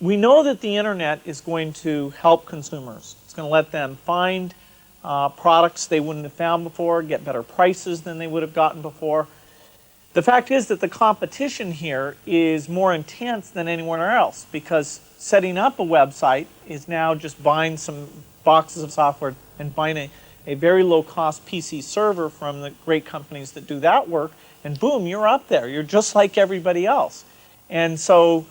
we know that the internet is going to help consumers. It's going to let them find products they wouldn't have found before, get better prices than they would have gotten before. The fact is that the competition here is more intense than anywhere else, because setting up a website is now just buying some boxes of software and buying a very low-cost PC server from the great companies that do that work, and boom, you're up there. You're just like everybody else. And so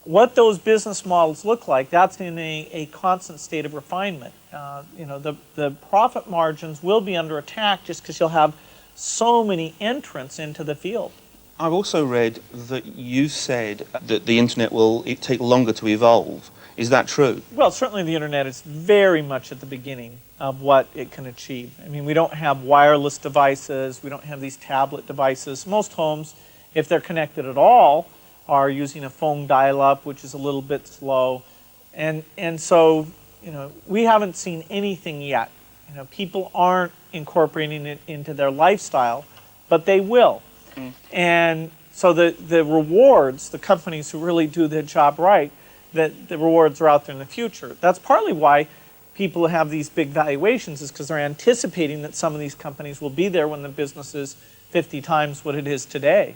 what those business models look like, that's in a constant state of refinement. The profit margins will be under attack just because you'll have so many entrants into the field. I've also read that you said that the internet will take longer to evolve. Is that true? Well, certainly the internet is very much at the beginning of what it can achieve. I mean, we don't have wireless devices, we don't have these tablet devices. Most homes, if they're connected at all, are using a phone dial-up, which is a little bit slow. And so, we haven't seen anything yet. People aren't incorporating it into their lifestyle, but they will. And so the rewards, the companies who really do their job right, that the rewards are out there in the future. That's partly why people have these big valuations, is because they're anticipating that some of these companies will be there when the business is 50 times what it is today.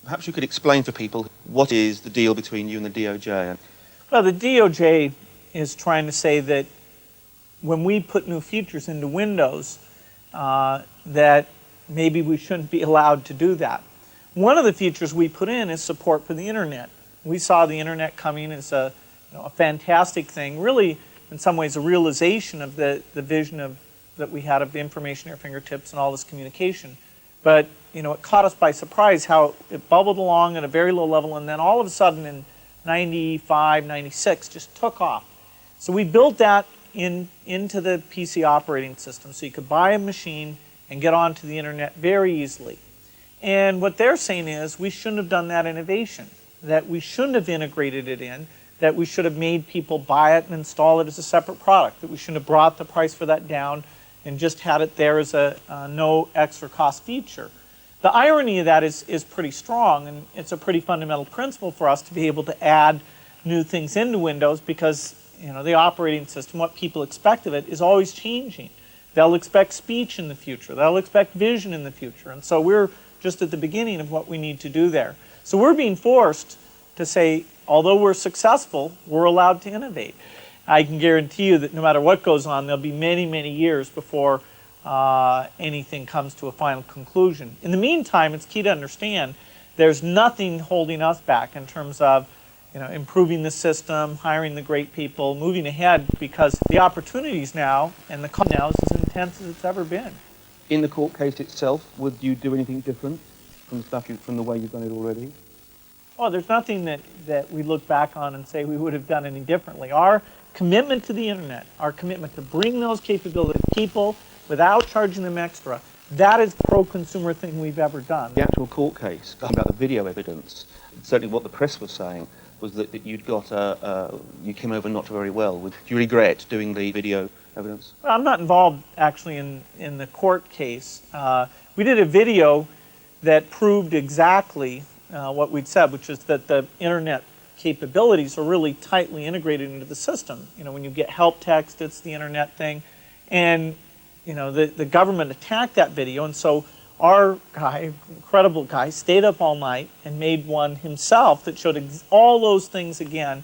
Perhaps you could explain for people what is the deal between you and the DOJ. Well, the DOJ is trying to say that when we put new features into Windows, that maybe we shouldn't be allowed to do that. One of the features we put in is support for the internet. We saw the internet coming as a fantastic thing, really in some ways a realization of the vision that we had of the information at our fingertips and all this communication. But it caught us by surprise how it bubbled along at a very low level, and then all of a sudden in 95, 96 just took off. So we built that into the PC operating system so you could buy a machine and get onto the internet very easily. And what they're saying is we shouldn't have done that innovation, that we shouldn't have integrated it in, that we should have made people buy it and install it as a separate product, that we shouldn't have brought the price for that down and just had it there as a no extra cost feature. The irony of that is pretty strong, and it's a pretty fundamental principle for us to be able to add new things into Windows, because the operating system, what people expect of it, is always changing. They'll expect speech in the future. They'll expect vision in the future. And so we're just at the beginning of what we need to do there. So we're being forced to say, although we're successful, we're allowed to innovate. I can guarantee you that no matter what goes on, there'll be many, many years before anything comes to a final conclusion. In the meantime, it's key to understand there's nothing holding us back in terms of improving the system, hiring the great people, moving ahead, because the opportunities now and the cost now is as intense as it's ever been. In the court case itself, would you do anything different from the way you've done it already? Oh, there's nothing that we look back on and say we would have done any differently. Our commitment to the internet, our commitment to bring those capabilities to people without charging them extra, that is the pro-consumer thing we've ever done. The actual court case, talking about the video evidence, certainly what the press was saying was that you'd got you came over not very well. Do you regret doing the video evidence? Well, I'm not involved actually in the court case. We did a video that proved exactly what we'd said, which is that the internet capabilities are really tightly integrated into the system. When you get help text, it's the internet thing. And the government attacked that video, and so our guy, incredible guy, stayed up all night and made one himself that showed all those things again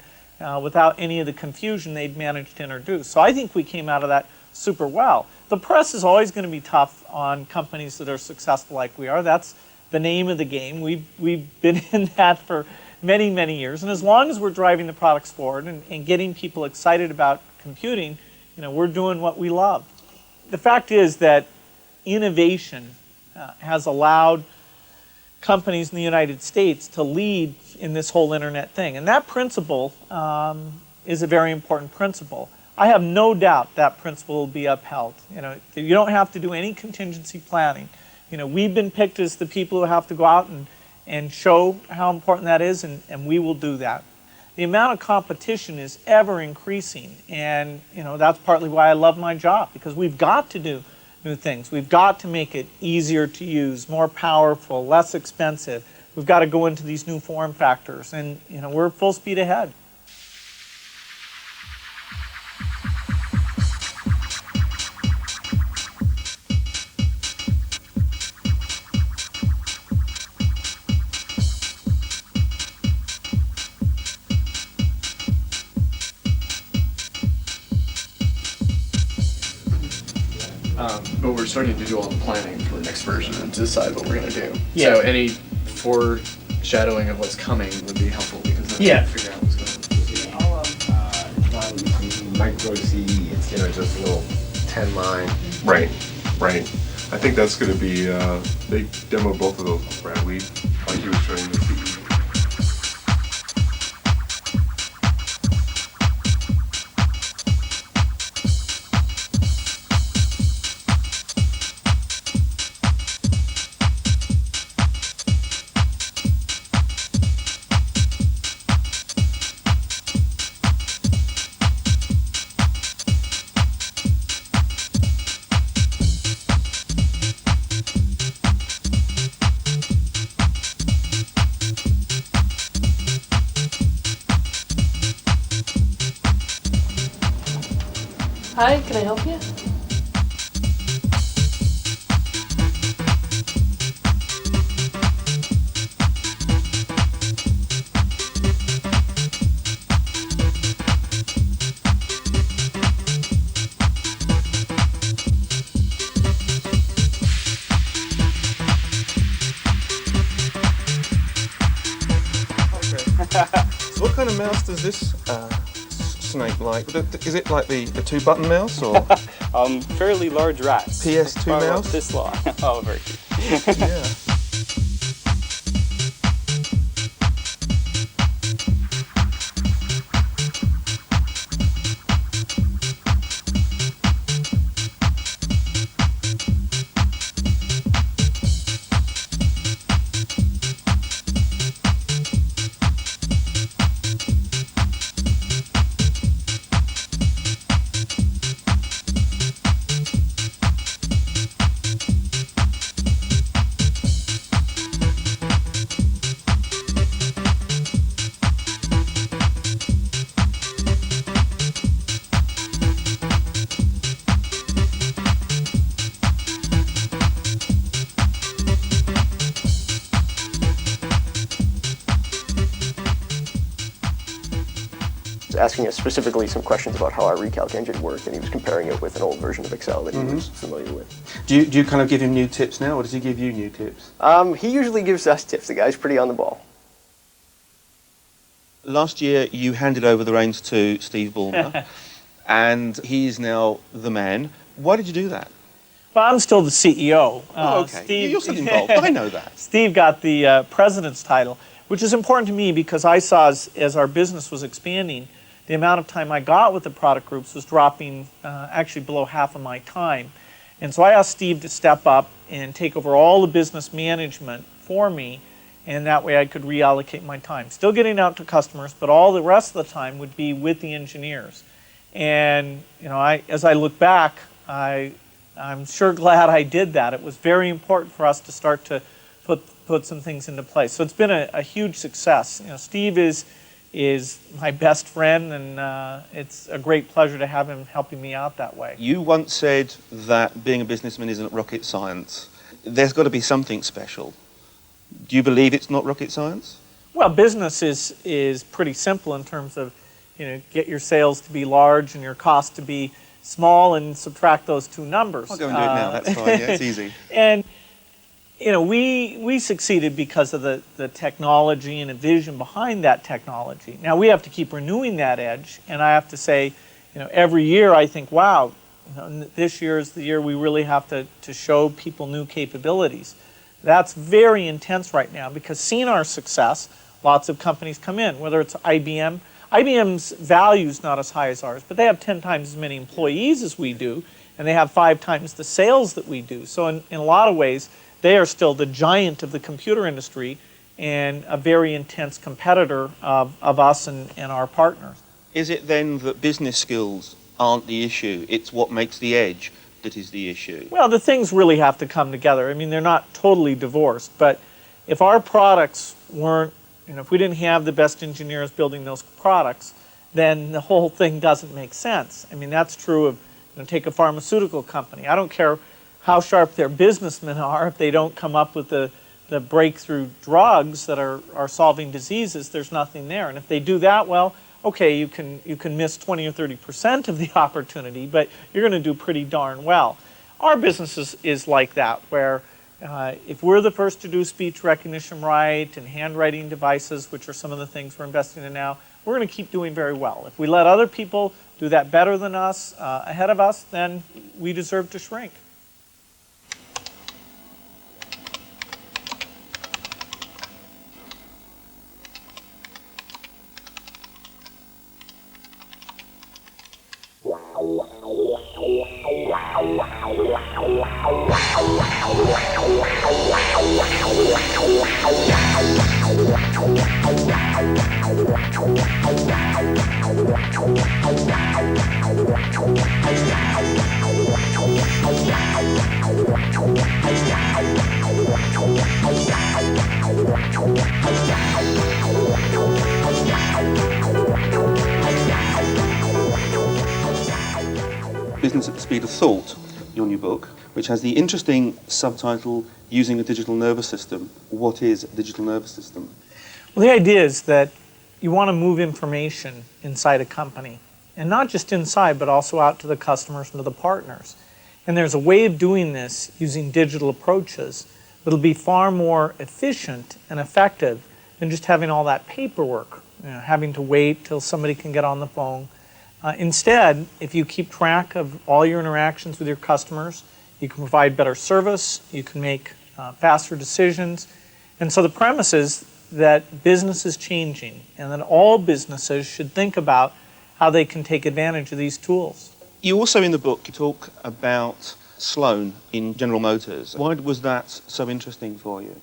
without any of the confusion they'd managed to introduce. So I think we came out of that super well. The press is always going to be tough on companies that are successful like we are. That's the name of the game. We've been in that for many, many years. And as long as we're driving the products forward and getting people excited about computing, we're doing what we love. The fact is that innovation has allowed companies in the United States to lead in this whole internet thing. And that principle is a very important principle. I have no doubt that principle will be upheld. You don't have to do any contingency planning. We've been picked as the people who have to go out and show how important that is, and we will do that. The amount of competition is ever increasing, and that's partly why I love my job, because we've got to do new things. We've got to make it easier to use, more powerful, less expensive. We've got to go into these new form factors, and we're full speed ahead. But we're starting to do all the planning for the next version and decide what we're going to do. Yeah. So any foreshadowing of what's coming would be helpful, because then we can figure out what's going on. Micro C, it's just a little 10-line. Right. I think that's going to be, they demoed both of those, Brad. Like you were showing the CE. Hi, can I help you? So what kind of mouse does this snake like? Is it like the two-button mouse or Fairly large rats. PS2 Probably about mouse? this long. Oh, very cute. Yeah. Asking us specifically some questions about how our recalc engine worked, and he was comparing it with an old version of Excel that he was familiar with. Do you kind of give him new tips now, or does he give you new tips? He usually gives us tips. The guy's pretty on the ball. Last year, you handed over the reins to Steve Ballmer, and he is now the man. Why did you do that? Well, I'm still the CEO. Oh, okay. You're still involved. I know that. Steve got the president's title, which is important to me because I saw as our business was expanding, the amount of time I got with the product groups was dropping actually below half of my time. And so I asked Steve to step up and take over all the business management for me, and that way I could reallocate my time. Still getting out to customers, but all the rest of the time would be with the engineers. And as I look back, I'm sure glad I did that. It was very important for us to start to put some things into place. So it's been a huge success. Steve is my best friend, and it's a great pleasure to have him helping me out that way. You once said that being a businessman isn't rocket science. There's got to be something special. Do you believe it's not rocket science? Well, business is pretty simple in terms of, get your sales to be large and your cost to be small, and subtract those two numbers. I'll go and do it now. That's fine. Yeah, it's easy. And we succeeded because of the technology and a vision behind that technology. Now we have to keep renewing that edge, and I have to say, every year I think, wow, this year is the year we really have to show people new capabilities. That's very intense right now because seeing our success, lots of companies come in, whether it's IBM. IBM's value is not as high as ours, but they have 10 times as many employees as we do, and they have 5 times the sales that we do. So in a lot of ways, they are still the giant of the computer industry and a very intense competitor of us and our partners. Is it then that business skills aren't the issue? It's what makes the edge that is the issue? Well, the things really have to come together. I mean, they're not totally divorced, but if our products weren't, if we didn't have the best engineers building those products, then the whole thing doesn't make sense. I mean, that's true of, take a pharmaceutical company. I don't care how sharp their businessmen are, if they don't come up with the breakthrough drugs that are solving diseases, there's nothing there. And if they do that well, okay, you can miss 20 or 30% of the opportunity, but you're going to do pretty darn well. Our business is like that, where if we're the first to do speech recognition right and handwriting devices, which are some of the things we're investing in now, we're going to keep doing very well. If we let other people do that better than us, ahead of us, then we deserve to shrink. Business at the Speed of Thought, your new book, which has the interesting subtitle, Using a Digital Nervous System. What is a digital nervous system? Well, the idea is that you want to move information inside a company, and not just inside, but also out to the customers and to the partners. And there's a way of doing this using digital approaches that'll be far more efficient and effective than just having all that paperwork, having to wait till somebody can get on the phone. Instead, if you keep track of all your interactions with your customers, you can provide better service, you can make faster decisions. And so the premise is that business is changing and that all businesses should think about how they can take advantage of these tools. You also, in the book, you talk about Sloan in General Motors. Why was that so interesting for you?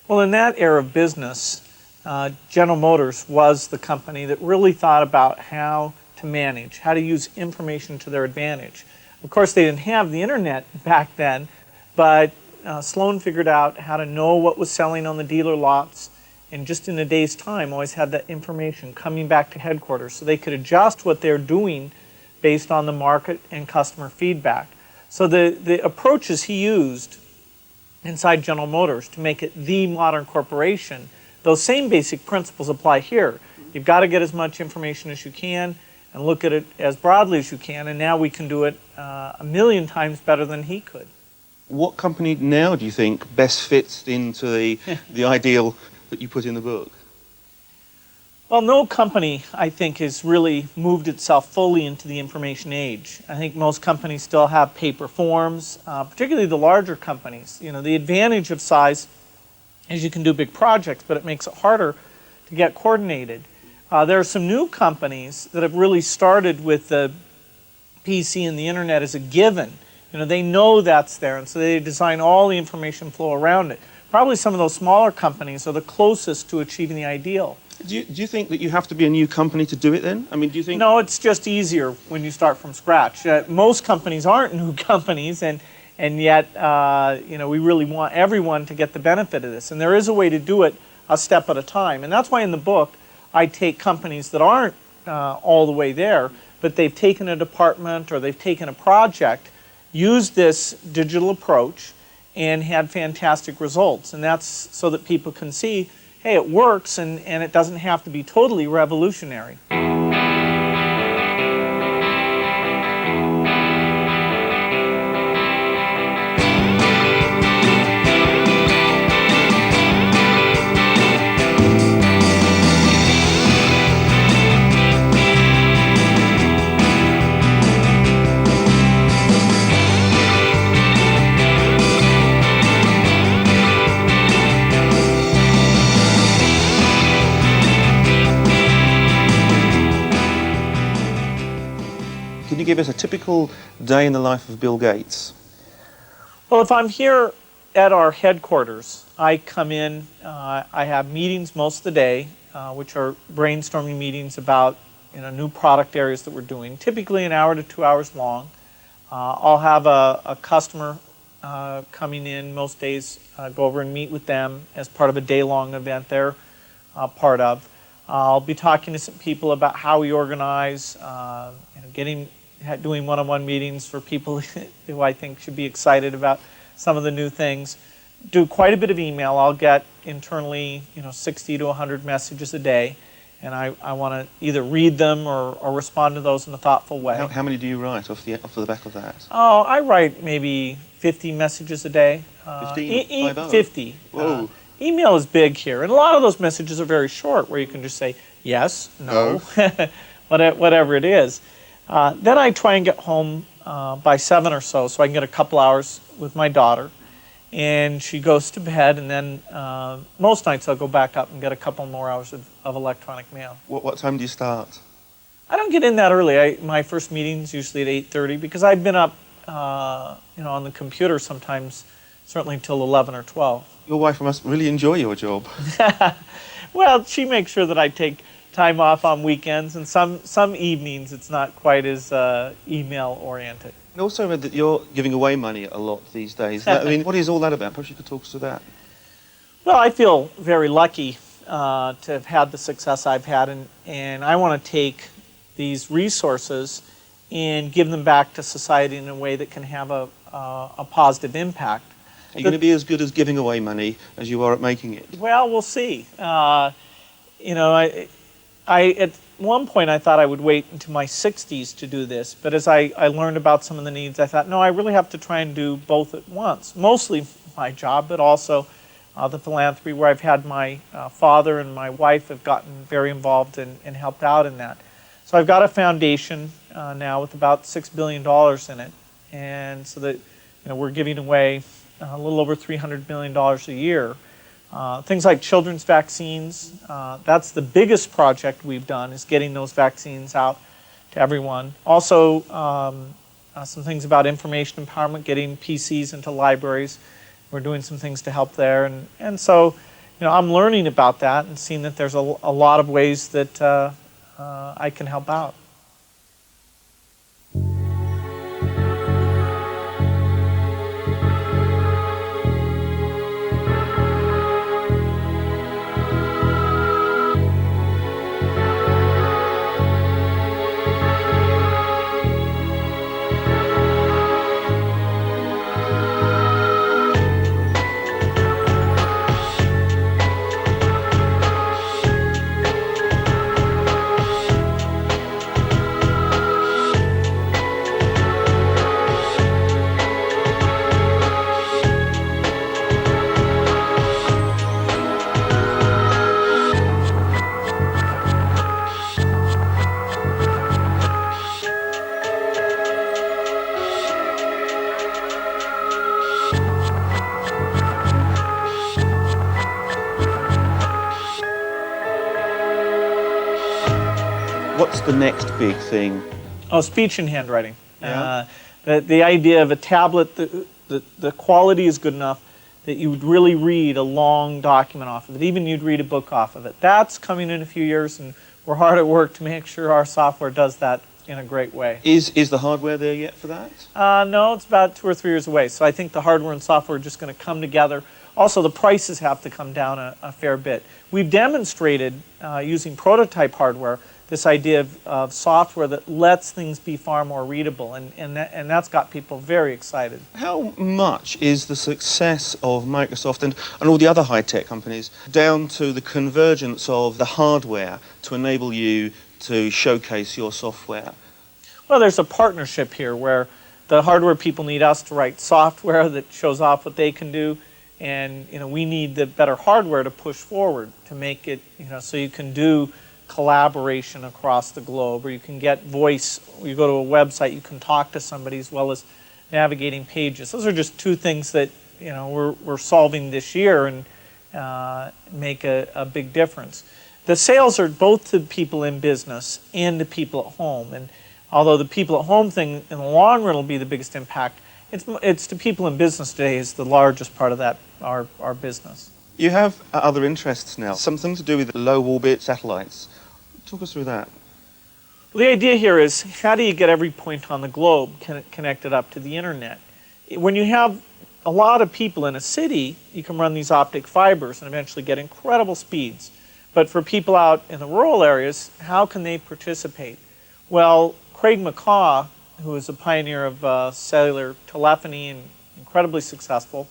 Well, in that era of business, General Motors was the company that really thought about how to manage, how to use information to their advantage. Of course, they didn't have the internet back then, but Sloan figured out how to know what was selling on the dealer lots, and just in a day's time always had that information coming back to headquarters so they could adjust what they're doing based on the market and customer feedback. So the approaches he used inside General Motors to make it the modern corporation, those same basic principles apply here. You've got to get as much information as you can and look at it as broadly as you can, and now we can do it 1,000,000 times better than he could. What company now do you think best fits into the ideal that you put in the book? Well, no company, I think, has really moved itself fully into the information age. I think most companies still have paper forms, particularly the larger companies. The advantage of size is you can do big projects, but it makes it harder to get coordinated. There are some new companies that have really started with the PC and the internet as a given. They know that's there, and so they design all the information flow around it. Probably some of those smaller companies are the closest to achieving the ideal. Do you think that you have to be a new company to do it then? I mean, do you think... No, it's just easier when you start from scratch. Most companies aren't new companies, and yet we really want everyone to get the benefit of this. And there is a way to do it a step at a time. And that's why in the book I take companies that aren't all the way there, but they've taken a department or they've taken a project, used this digital approach, and had fantastic results. And that's so that people can see, hey, it works, and it doesn't have to be totally revolutionary. you give us a typical day in the life of Bill Gates? Well, if I'm here at our headquarters, I come in, I have meetings most of the day, which are brainstorming meetings about new product areas that we're doing, typically an hour to 2 hours long. I'll have a customer coming in most days, go over and meet with them as part of a day-long event they're part of. I'll be talking to some people about how we organize, doing one-on-one meetings for people who I think should be excited about some of the new things. Do quite a bit of email. I'll get internally 60 to 100 messages a day, and I want to either read them or respond to those in a thoughtful way. How many do you write off the back of that? Oh, I write maybe 50 messages a day. 15? 50. Whoa. Email is big here, and a lot of those messages are very short, where you can just say yes, no, whatever it is. Then I try and get home by 7 or so I can get a couple hours with my daughter, and she goes to bed, and then most nights I'll go back up and get a couple more hours of electronic mail. What time do you start? I don't get in that early. My first meeting's usually at 8:30 because I've been up on the computer sometimes, certainly until 11 or 12. Your wife must really enjoy your job. Well, she makes sure that I take time off on weekends, and some evenings it's not quite as email oriented. And also read that you're giving away money a lot these days. I mean, what is all that about? Perhaps you could talk us to that. Well, I feel very lucky to have had the success I've had, and I want to take these resources and give them back to society in a way that can have a positive impact. Are you going to be as good as giving away money as you are at making it? Well, we'll see. I at one point I thought I would wait until my 60s to do this, but as I learned about some of the needs, I thought, no, I really have to try and do both at once. Mostly my job, but also the philanthropy, where I've had my father and my wife have gotten very involved and helped out in that. So I've got a foundation now with about $6 billion in it, and so that we're giving away a little over $300 million a year. Things like children's vaccines, that's the biggest project we've done, is getting those vaccines out to everyone. Also, some things about information empowerment, getting PCs into libraries. We're doing some things to help there. And so, I'm learning about that and seeing that there's a lot of ways that I can help out. What's the next big thing? Oh, speech and handwriting. Yeah. The idea of a tablet, the quality is good enough that you would really read a long document off of it. Even you'd read a book off of it. That's coming in a few years, and we're hard at work to make sure our software does that in a great way. Is the hardware there yet for that? No, it's about 2 or 3 years away. So I think the hardware and software are just going to come together. Also, the prices have to come down a fair bit. We've demonstrated using prototype hardware this idea of software that lets things be far more readable, and that's got people very excited. How much is the success of Microsoft and all the other high-tech companies down to the convergence of the hardware to enable you to showcase your software? Well, there's a partnership here where the hardware people need us to write software that shows off what they can do, and we need the better hardware to push forward to make it so you can do collaboration across the globe, or you can get voice. You go to a website, you can talk to somebody as well as navigating pages. Those are just 2 things that we're solving this year and make a big difference. The sales are both to people in business and to people at home, and Although the people at home thing in the long run will be the biggest impact, it's to people in business today is the largest part of that, our business. You have other interests now, something to do with low orbit satellites. Talk us through that. Well, the idea here is how do you get every point on the globe connected up to the internet? When you have a lot of people in a city, you can run these optic fibers and eventually get incredible speeds. But for people out in the rural areas, how can they participate? Well, Craig McCaw, who is a pioneer of cellular telephony and incredibly successful,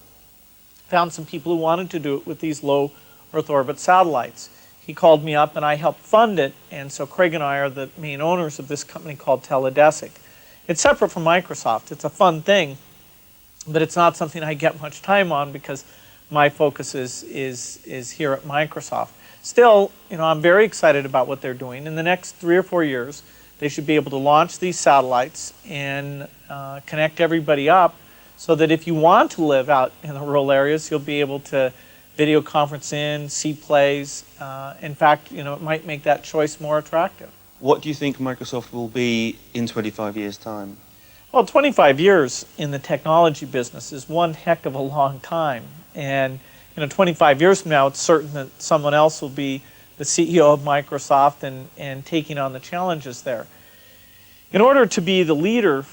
found some people who wanted to do it with these low Earth orbit satellites. He called me up and I helped fund it, and so Craig and I are the main owners of this company called Teledesic. It's separate from Microsoft. It's a fun thing, but it's not something I get much time on because my focus is here at Microsoft. Still, I'm very excited about what they're doing. In the next 3 or 4 years, they should be able to launch these satellites and connect everybody up so that if you want to live out in the rural areas, you'll be able to video conference in, see plays. In fact, it might make that choice more attractive. What do you think Microsoft will be in 25 years' time? Well, 25 years in the technology business is one heck of a long time. And 25 years from now, it's certain that someone else will be the CEO of Microsoft and taking on the challenges there. In order to be the leader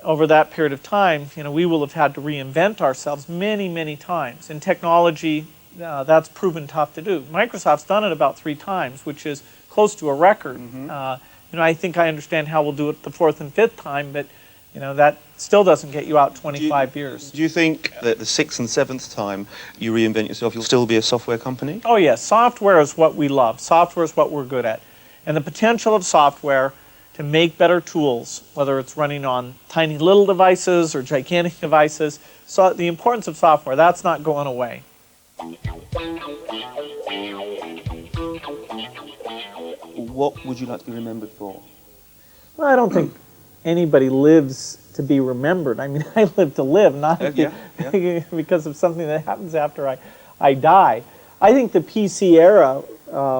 over that period of time, we will have had to reinvent ourselves many, many times. In technology, that's proven tough to do. Microsoft's done it about 3 times, which is close to a record. I think I understand how we'll do it the 4th and 5th time, but that still doesn't get you out 25 years. Do you think that the 6th and 7th time you reinvent yourself, you'll still be a software company? Oh yes, software is what we love. Software is what we're good at. And the potential of software to make better tools, whether it's running on tiny little devices or gigantic devices, so the importance of software, that's not going away. What would you like to be remembered for? Well, I don't think anybody lives to be remembered. I mean, I live to live, not because of something that happens after I die. I think the PC era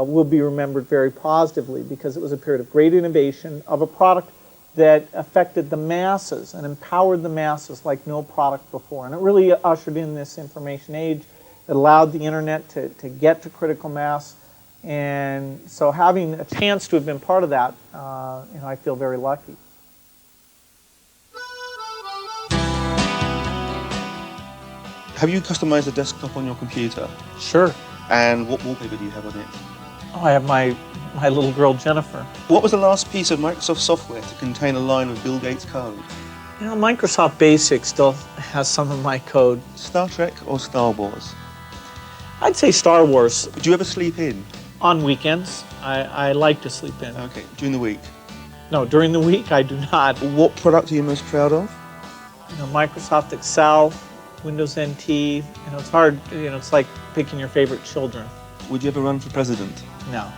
will be remembered very positively because it was a period of great innovation of a product that affected the masses and empowered the masses like no product before. And it really ushered in this information age. It allowed the internet to get to critical mass. And so having a chance to have been part of that, I feel very lucky. Have you customized the desktop on your computer? Sure. And what wallpaper do you have on it? Oh, I have my little girl, Jennifer. What was the last piece of Microsoft software to contain a line of Bill Gates' code? Microsoft Basic still has some of my code. Star Trek or Star Wars? I'd say Star Wars. Do you ever sleep in? On weekends, I like to sleep in. Okay, during the week? No, during the week I do not. What product are you most proud of? Microsoft Excel, Windows NT. It's hard. It's like picking your favorite children. Would you ever run for president? No.